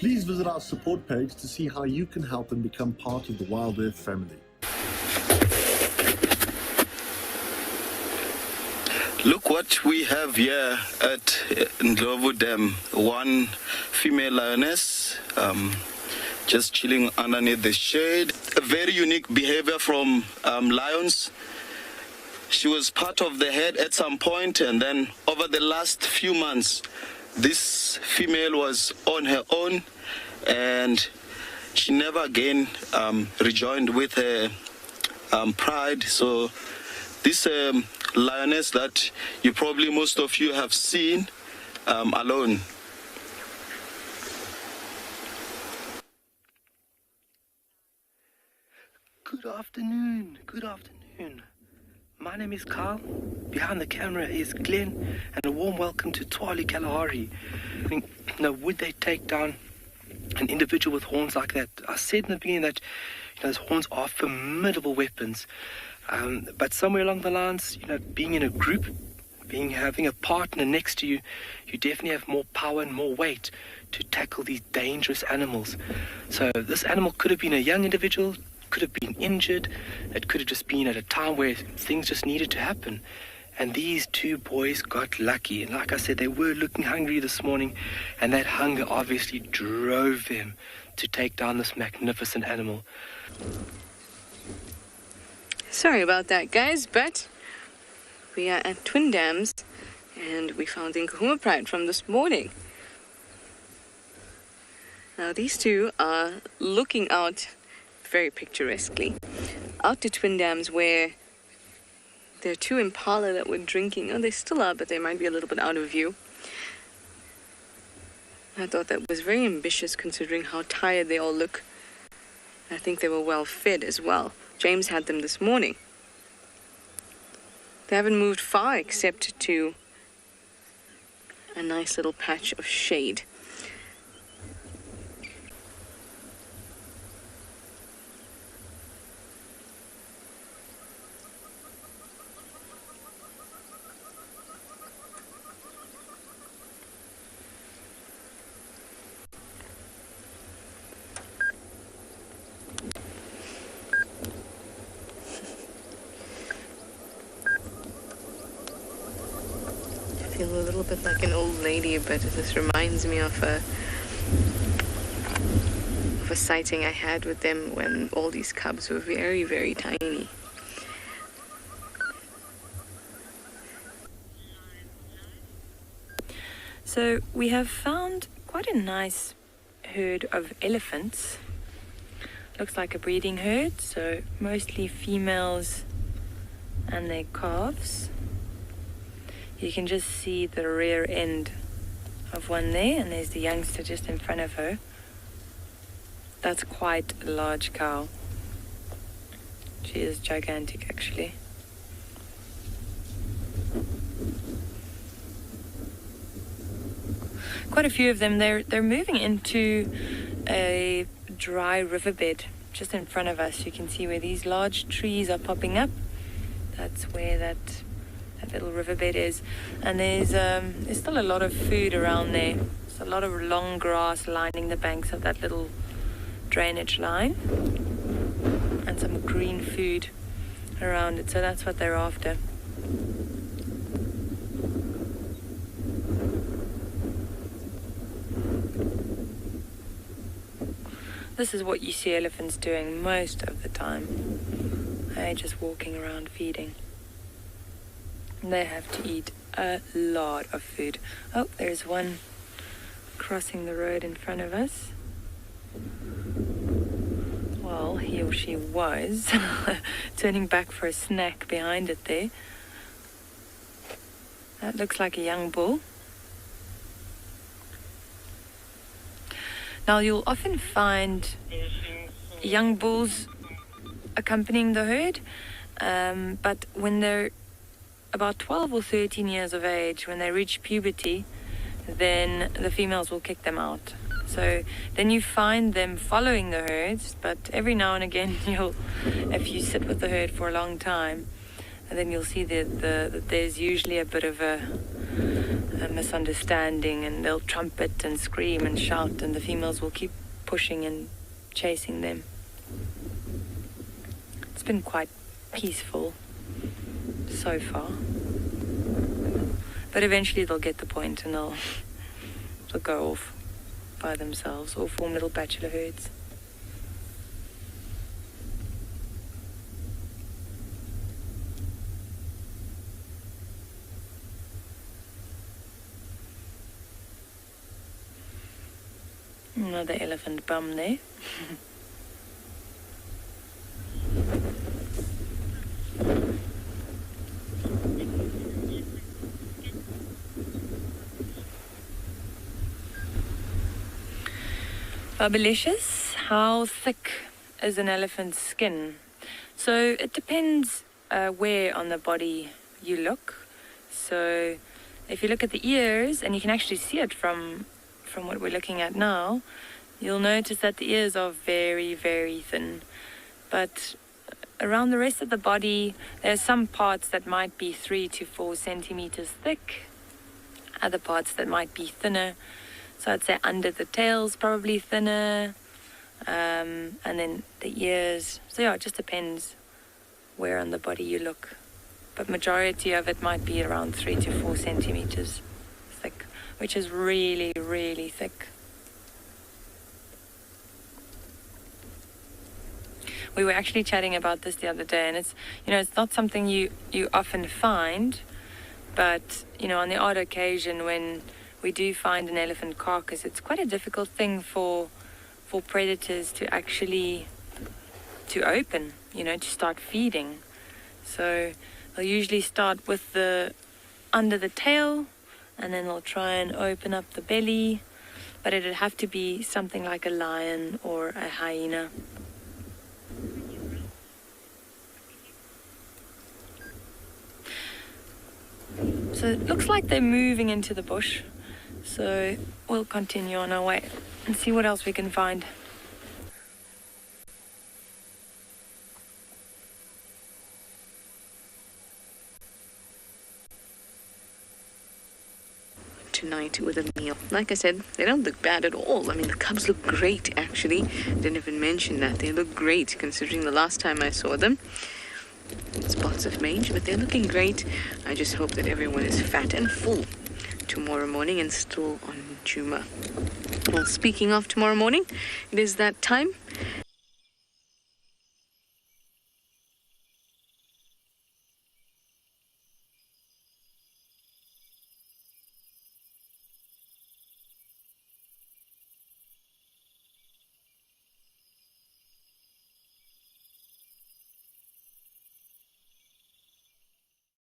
Please visit our support page to see how you can help and become part of the Wild Earth family. Look what we have here at Ndlovu Dam. One female lioness just chilling underneath the shade. A very unique behavior from lions. She was part of the herd at some point, and then over the last few months, this female was on her own, and she never again rejoined with her pride. So this lioness that most of you have seen alone. Good afternoon. My name is Carl. Behind the camera is Glenn, and a warm welcome to Southern Kalahari. Would they take down an individual with horns like that? I said in the beginning that those horns are formidable weapons. But somewhere along the lines, being in a group, having a partner next to you, you definitely have more power and more weight to tackle these dangerous animals. So this animal could have been a young individual, could have been injured, it could have just been at a time where things just needed to happen. And these two boys got lucky. And like I said, they were looking hungry this morning, and that hunger obviously drove them to take down this magnificent animal. Sorry about that, guys, but we are at Twin Dams, and we found the Nkahuma Pride from this morning. Now, these two are looking out very picturesquely out to Twin Dams, where there are two impala that were drinking. Oh, they still are, but they might be a little bit out of view. I thought that was very ambitious considering how tired they all look. I think they were well fed as well. James had them this morning. They haven't moved far except to a nice little patch of shade. I feel a little bit like an old lady, but this reminds me of a sighting I had with them when all these cubs were very, very tiny. So we have found quite a nice herd of elephants. Looks like a breeding herd, so mostly females and their calves. You can just see the rear end of one there, and there's the youngster just in front of her. That's quite a large cow. She is gigantic, actually. Quite a few of them. They're moving into a dry riverbed just in front of us. You can see where these large trees are popping up. That's where that little riverbed is, and there's still a lot of food around there. There's a lot of long grass lining the banks of that little drainage line, and some green food around it, so that's what they're after. This is what you see elephants doing most of the time. They're just walking around feeding. They have to eat a lot of food. Oh, there's one crossing the road in front of us. Well, he or she was turning back for a snack behind it there. That looks like a young bull. Now, you'll often find young bulls accompanying the herd, but when they're about 12 or 13 years of age, when they reach puberty, then the females will kick them out. So then you find them following the herds, but every now and again if you sit with the herd for a long time, and then you'll see that there's usually a bit of a a misunderstanding, and they'll trumpet and scream and shout, and the females will keep pushing and chasing them. It's been quite peaceful so far, but eventually they'll get the point and they'll go off by themselves or form little bachelor herds. Another elephant bum there. Bubblicious, how thick is an elephant's skin? So it depends where on the body you look. So if you look at the ears, and you can actually see it from what we're looking at now, you'll notice that the ears are very, very thin. But around the rest of the body, there are some parts that might be 3 to 4 centimeters thick, other parts that might be thinner. So I'd say under the tail's probably thinner, and then the ears. So yeah, it just depends where on the body you look. But majority of it might be around 3 to 4 centimeters thick, which is really, really thick. We were actually chatting about this the other day, and it's not something you often find, but on the odd occasion when we do find an elephant carcass, it's quite a difficult thing for predators to actually open, to start feeding. So they'll usually start with the under the tail, and then they'll try and open up the belly, but it'd have to be something like a lion or a hyena. So it looks like they're moving into the bush. So we'll continue on our way and see what else we can find. Tonight with a meal. Like I said, they don't look bad at all. I mean, the cubs look great, actually. Didn't even mention that. They look great considering the last time I saw them. Spots of mange, but they're looking great. I just hope that everyone is fat and full tomorrow morning and still on Juma. Well, speaking of tomorrow morning, it is that time.